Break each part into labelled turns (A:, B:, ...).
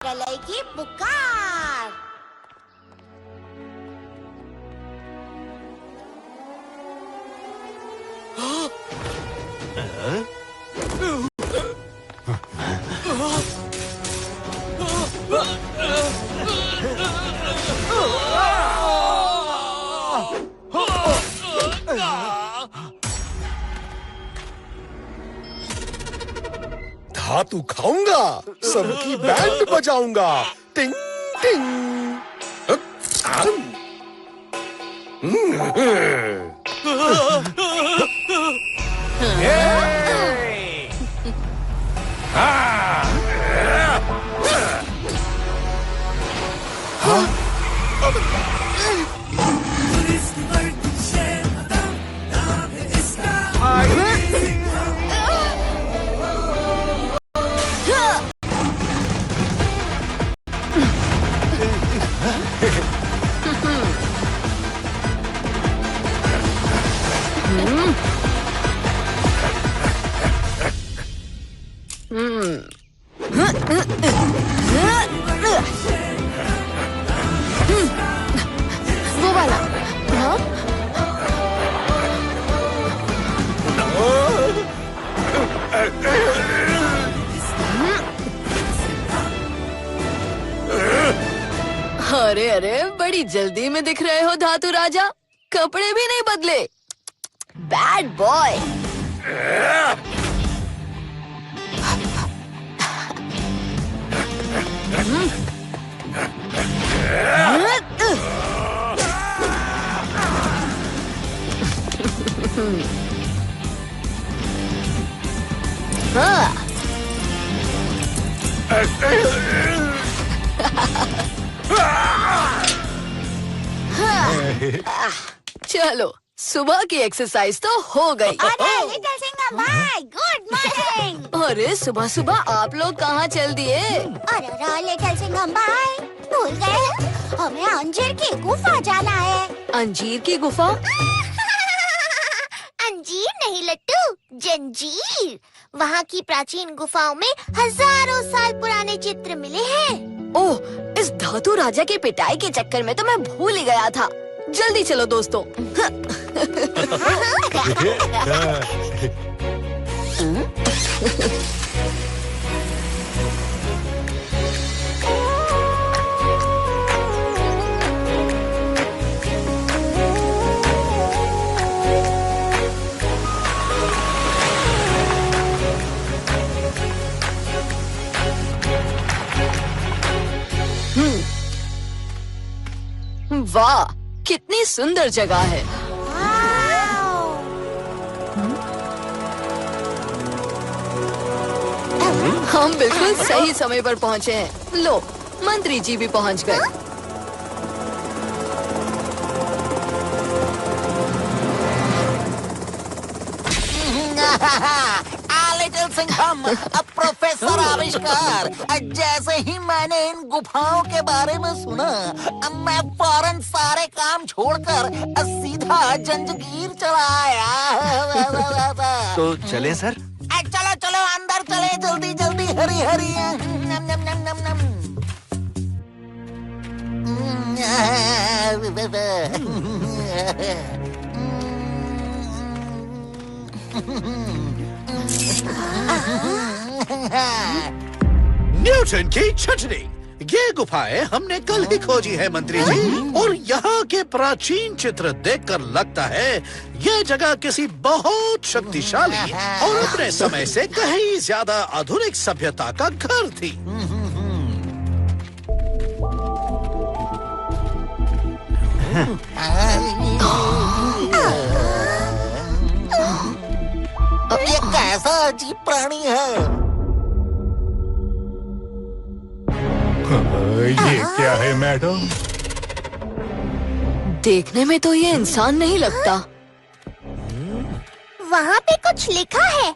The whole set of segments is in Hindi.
A: प्रलय की पुकार।
B: धातु खाऊंगा, सबकी बैंड बजाऊंगा। टिंग टिंग।
A: वो वाला। हाँ?
C: अरे अरे, बड़ी जल्दी में दिख रहे हो धातु राजा। कपड़े भी नहीं बदले। Bad boy. चलो, सुबह की एक्सरसाइज तो हो गई।
A: अरे लिटिल सिंघम भाई, गुड मॉर्निंग।
C: अरे सुबह सुबह आप लोग कहाँ चल दिए?
A: अरे लिटिल सिंघम भाई, भूल गए? हमें अंजीर की गुफा जाना है।
C: अंजीर की गुफा?
A: अंजीर नहीं लट्टू, जंजीर। वहाँ की प्राचीन गुफाओं में हजारों साल पुराने चित्र मिले हैं।
C: ओह, इस धातु राजा की पिटाई के चक्कर में तो मैं भूल ही गया था। जल्दी चलो दोस्तों। वाह, कितनी सुंदर जगह है। हम बिल्कुल सही समय पर पहुँचे हैं। लो, मंत्री जी भी पहुँच गए।
D: लिटिल सिंघम, प्रोफेसर आविष्कार। जैसे ही मैंने इन गुफाओं के बारे में सुना, मैं फौरन सारे काम छोड़कर सीधा जंजीर चला आया।
E: तो चलें सर?
D: चलो चलो अंदर चले, जल्दी जल्दी, हरी हरी। नम नम नम नम नम।
B: न्यूटन की छटनी। ये गुफाएं हमने कल ही खोजी है मंत्री जी, और यहाँ के प्राचीन चित्र देखकर लगता है ये जगह किसी बहुत शक्तिशाली और अपने समय से कहीं ज्यादा आधुनिक सभ्यता का घर थी।
D: ये कैसा अजीब प्राणी है?
E: ये क्या है मैडम?
C: देखने में तो ये इंसान नहीं लगता।
A: वहाँ पे कुछ लिखा है।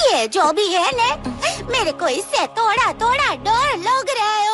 A: ये जो भी है ने, मेरे को इससे थोड़ा थोड़ा डर लग रहा है।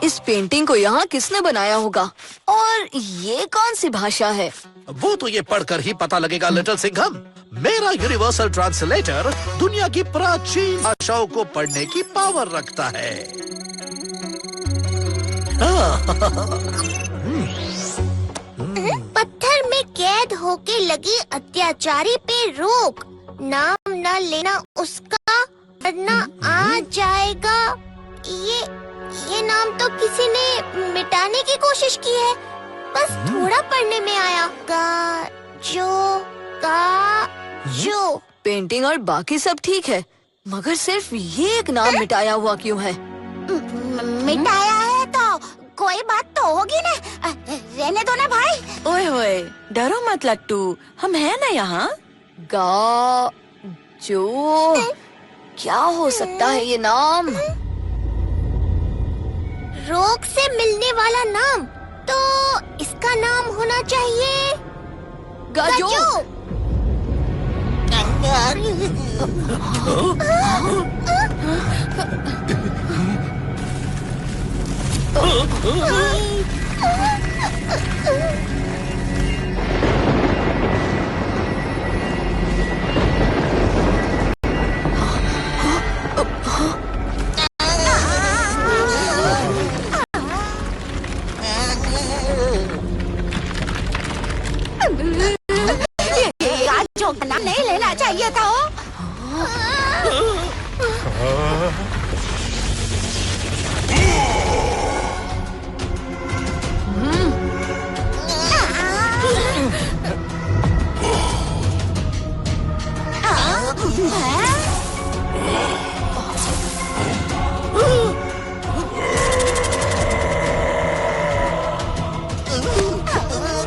C: इस पेंटिंग को यहाँ किसने बनाया होगा? और ये कौन सी भाषा है?
B: वो तो ये पढ़कर ही पता लगेगा लिटिल सिंघम। मेरा यूनिवर्सल ट्रांसलेटर दुनिया की प्राचीन भाषाओं को पढ़ने की पावर रखता है।
A: पत्थर में कैद होके लगी अत्याचारी पे रोक, नाम न लेना उसका वरना आ जाएगा। ये नाम तो किसी ने मिटाने की कोशिश की है, बस थोड़ा पढ़ने में आया। जो
C: पेंटिंग और बाकी सब ठीक है, मगर सिर्फ ये एक नाम मिटाया हुआ क्यों है?
A: मिटाया है तो कोई बात तो होगी ना। रहने दो ना भाई।
F: ओए होए, डरो मत लट्टू, हम हैं ना यहाँ।
C: जो क्या हो सकता है ये नाम?
A: रोग से मिलने वाला नाम, तो इसका नाम होना चाहिए
C: गाजो।
A: गाजो का नाम नहीं लेना चाहिए था।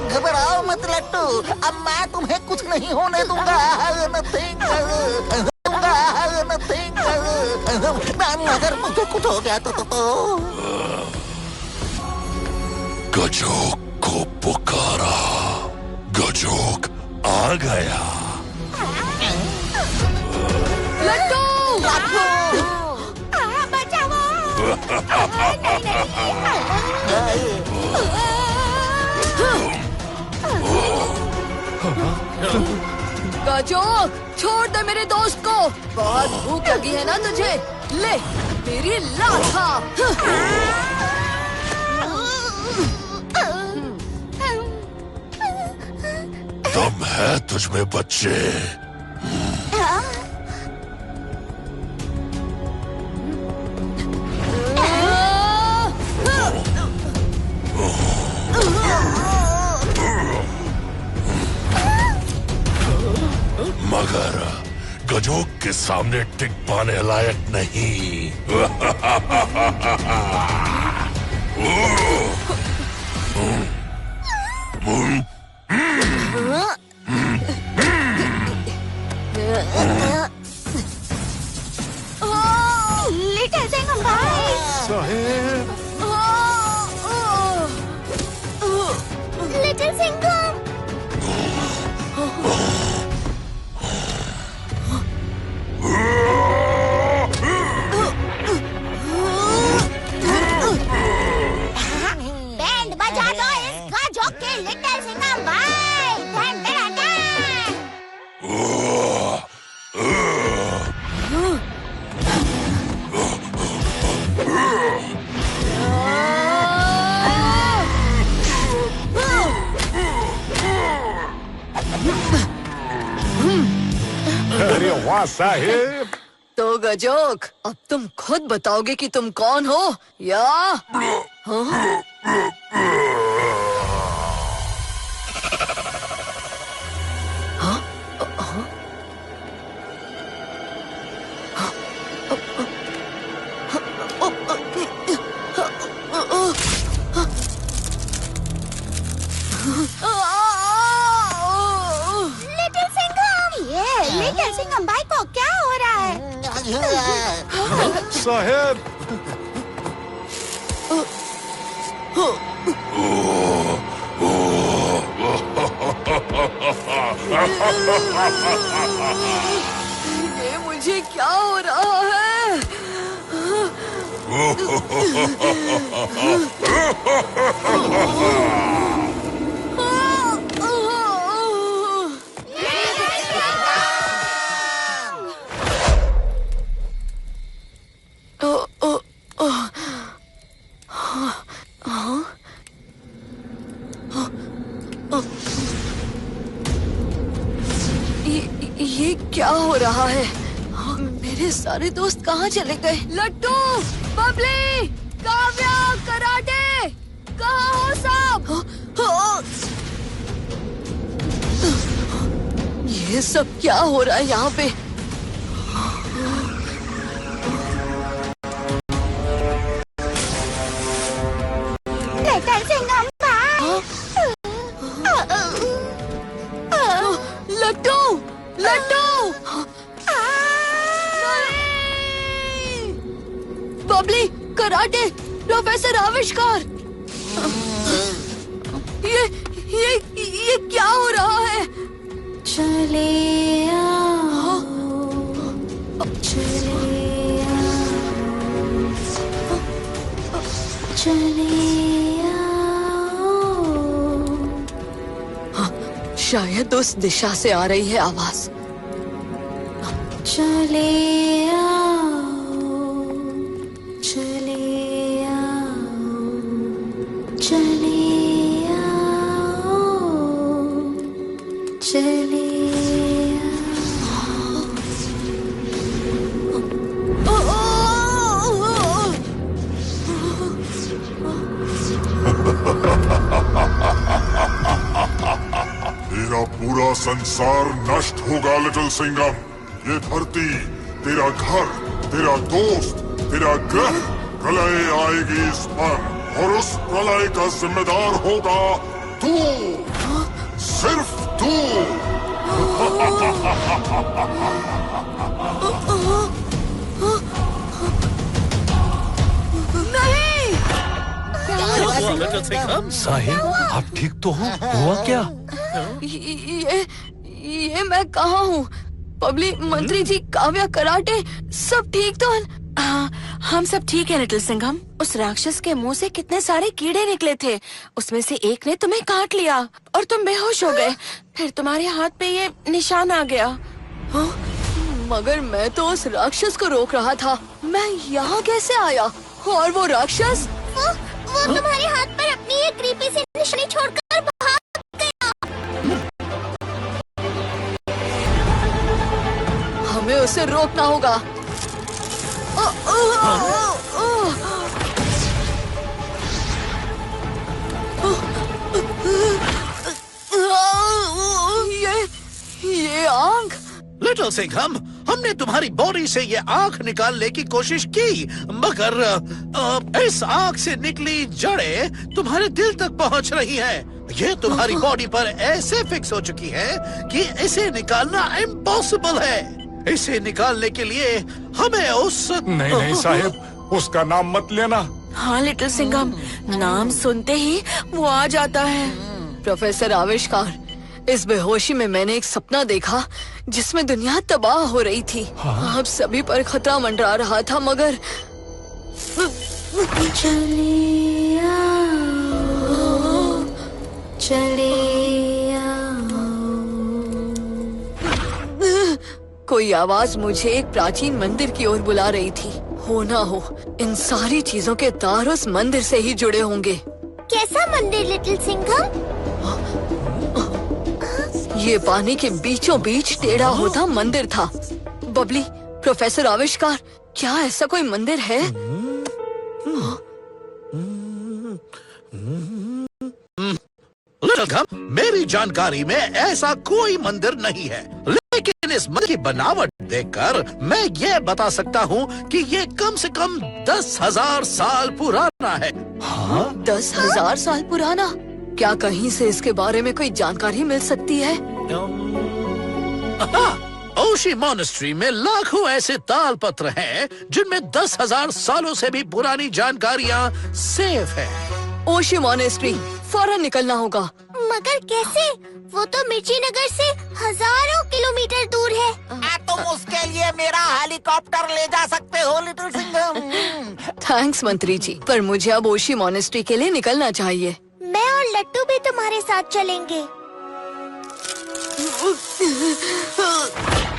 D: घबराओ मत लट्टू, अब मैं तुम्हें कुछ नहीं होने दूंगा। अगर मुझे कुछ हो गया तो
E: गजोक को पुकारा, गजोक आ गया।
C: लट्टू! गजोक, छोड़ दे मेरे दोस्त को। बहुत भूख लगी है ना तुझे? ले मेरी लाठा।
E: दम है तुझमें बच्चे। मगर गजोक के सामने टिक पाने लायक नहीं।
A: लिटिल सिंघम भाई।
E: साहेब,
A: लिटिल सिंघम। बैंड बजा दो इसका जोके लिटिल सिंघम भाई। बैंड बजा
E: अरे वाह साहेब।
C: तो गजोक, अब तुम खुद बताओगे कि तुम कौन हो या? हाँ?
A: लिटिल सिंघम। ये लिटिल सिंघम भाई को क्या हो रहा है?
E: साहेब,
C: ये मुझे क्या हो रहा है? ये क्या हो रहा है? मेरे सारे दोस्त कहाँ चले गए? लट्टू, बबली, काव्या, कराटे, कहाँ हो सब? ये सब क्या हो रहा है यहाँ पे? लट्टू, लट्टू, बबली, कराटे, प्रोफेसर आविष्कार। ये क्या हो रहा है?
G: चले आओ, चले आओ, चले आओ।
C: शायद उस दिशा से आ रही है आवाज।
G: चले आओ, चले आओ, चले आओ, चले
E: तेरा पूरा संसार नष्ट होगा लिटिल सिंघम। ये धरती, तेरा घर, तेरा दोस्त, तेरा ग्रह, प्रलय आएगी इस पर और उस प्रलय का जिम्मेदार होगा तू, सिर्फ तू। साहिब, आप ठीक तो हो? हुआ क्या?
C: ये मैं कहाँ हूँ? पब्लिक मंत्री जी, काव्या, कराटे, सब ठीक तो है?
F: हम सब ठीक है लिटिल सिंघम। उस राक्षस के मुंह से कितने सारे कीड़े निकले थे, उसमें से एक ने तुम्हें काट लिया और तुम बेहोश हो गए। फिर तुम्हारे हाथ पे ये निशान आ गया।
C: हाँ? मगर मैं तो उस राक्षस को रोक रहा था। मैं यहाँ कैसे आया? और वो राक्षस?
A: वो तुम्हारे हाथ पर अपनी एक क्रीपी सी निशानी छोड़कर भाग गया।
C: हमें उसे रोकना होगा। ये आंख।
B: लिटिल सिंघम, हमने तुम्हारी बॉडी से ये आंख निकालने की कोशिश की, मगर इस आंख से निकली जड़ें तुम्हारे दिल तक पहुंच रही हैं। ये तुम्हारी बॉडी पर ऐसे फिक्स हो चुकी है कि इसे निकालना इम्पॉसिबल है। इसे निकालने के लिए हमें उस
E: नहीं नहीं साहिब, उसका नाम मत लेना।
F: हाँ लिटिल सिंघम, नाम सुनते ही वो आ जाता है।
C: प्रोफेसर आविष्कार, इस बेहोशी में मैंने एक सपना देखा जिसमें दुनिया तबाह हो रही थी। आप सभी पर खतरा मंडरा रहा था, मगर
G: चले आओ, चले आओ।
C: कोई आवाज मुझे एक प्राचीन मंदिर की ओर बुला रही थी। हो ना हो, इन सारी चीजों के तार उस मंदिर से ही जुड़े होंगे।
A: कैसा मंदिर लिटिल सिंघम?
C: ये पानी के बीचों बीच टेढ़ा होता मंदिर था। बबली, प्रोफेसर आविष्कार, क्या ऐसा कोई मंदिर है?
B: मेरी जानकारी में ऐसा कोई मंदिर नहीं है, लेकिन इस मंदिर की बनावट देखकर मैं ये बता सकता हूँ कि ये कम से कम 10,000 साल पुराना है।
C: 10,000 साल पुराना? क्या कहीं से इसके बारे में कोई जानकारी मिल सकती है?
B: ओशी मॉनेस्ट्री में लाखों ऐसे ताल पत्र हैं जिनमें 10,000 सालों से भी पुरानी जानकारियाँ सेफ है।
C: ओशी मॉनेस्ट्री, फौरन निकलना होगा।
A: मगर कैसे? वो तो मिर्ची नगर से हजारों किलोमीटर दूर है।
D: तुम उसके लिए मेरा हेलीकॉप्टर ले जा सकते हो लिटिल सिंघम।
C: थैंक्स मंत्री जी, पर मुझे अब ओशी मॉनेस्ट्री के लिए निकलना चाहिए।
A: मैं और लट्टू भी तुम्हारे साथ चलेंगे।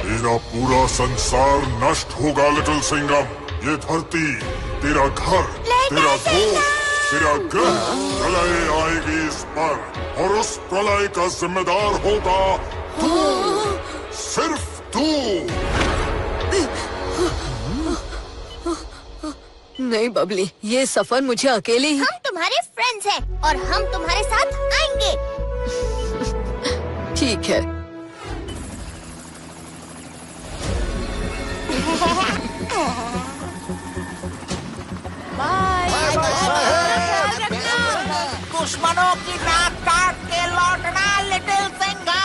E: तेरा पूरा संसार नष्ट होगा लिटिल सिंघम। ये धरती, तेरा घर, तेरा दोस्त, तेरा ग्रह, प्रलय आएगी इस पर और उस प्रलय का जिम्मेदार होगा तू, सिर्फ तू।
C: नहीं बबली, ये सफर मुझे अकेले ही।
A: हम तुम्हारे फ्रेंड्स हैं और हम तुम्हारे साथ आएंगे।
C: ठीक है।
D: दुश्मनों की नाक काट के लौटना लिटिल सिंघम।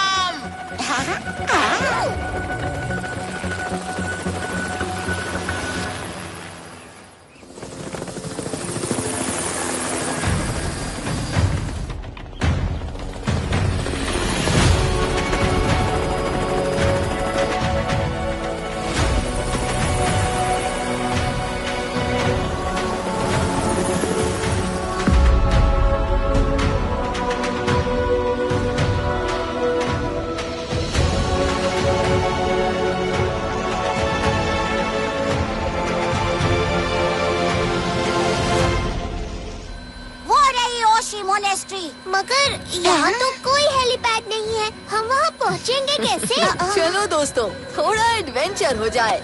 A: मगर यहाँ तो कोई हेलीपैड नहीं है, हम वहाँ पहुँचेंगे कैसे?
C: चलो दोस्तों, थोड़ा एडवेंचर हो जाए।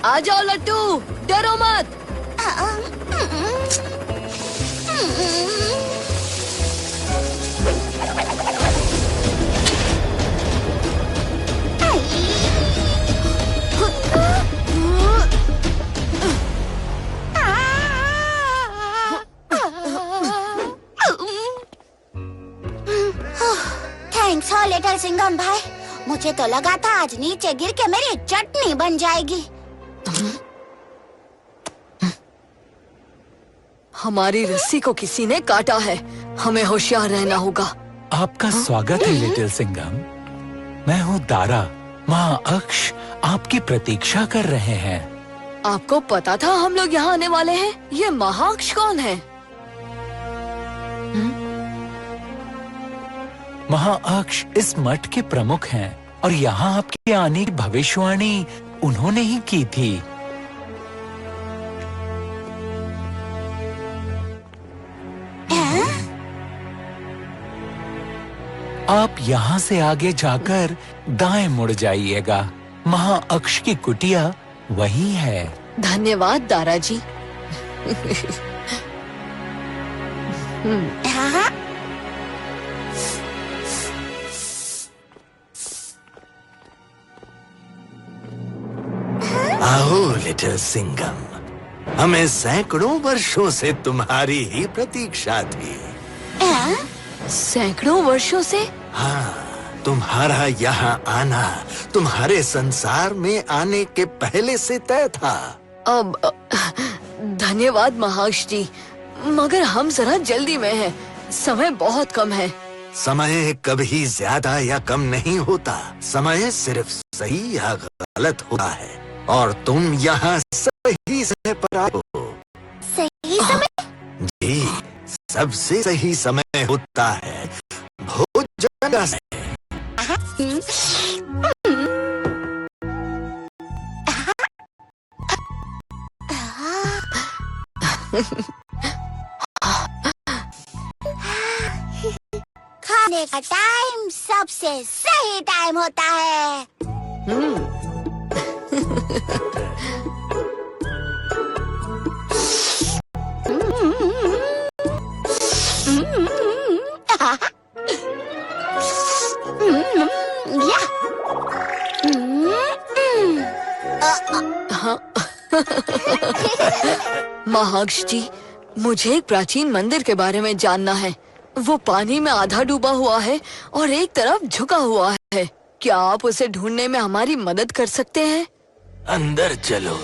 C: आ जाओ लट्टू, डरो मत।
A: थैंक्स हो लिटिल सिंघम भाई, मुझे तो लगा था आज नीचे गिर के मेरी चटनी बन जाएगी।
C: हमारी रस्सी को किसी ने काटा है, हमें होशियार रहना होगा।
H: आपका स्वागत है लिटिल सिंघम। मैं हूँ दारा। माँ अक्ष आपकी प्रतीक्षा कर रहे हैं।
C: आपको पता था हम लोग यहाँ आने वाले हैं? ये महाअक्ष कौन है?
H: महाअक्ष इस मठ के प्रमुख हैं और यहाँ आपके आने की भविष्यवाणी उन्होंने ही की थी। आप यहाँ से आगे जाकर दाएं मुड़ जाइएगा। महाअक्ष की कुटिया वही है।
C: धन्यवाद दारा जी।
I: आओ लिटिल सिंघम, हमें सैकड़ों वर्षों से तुम्हारी ही प्रतीक्षा थी।
C: सैकड़ों वर्षों से?
I: हाँ, तुम्हारा यहाँ आना तुम्हारे संसार में आने के पहले से तय था।
C: अब धन्यवाद महाअक्ष जी, मगर हम जरा जल्दी में हैं, समय बहुत कम है।
I: समय कभी ज्यादा या कम नहीं होता, समय सिर्फ सही या गलत होता है और तुम यहाँ सही समय पर आए हो।
A: सही समय?
I: जी, सबसे सही समय होता है भोजन का समय।
A: खाने का टाइम सबसे सही टाइम होता है।
C: महाअक्ष जी, मुझे एक प्राचीन मंदिर के बारे में जानना है। वो पानी में आधा डूबा हुआ है और एक तरफ झुका हुआ है। क्या आप उसे ढूंढने में हमारी मदद कर सकते हैं?
I: अंदर चलो।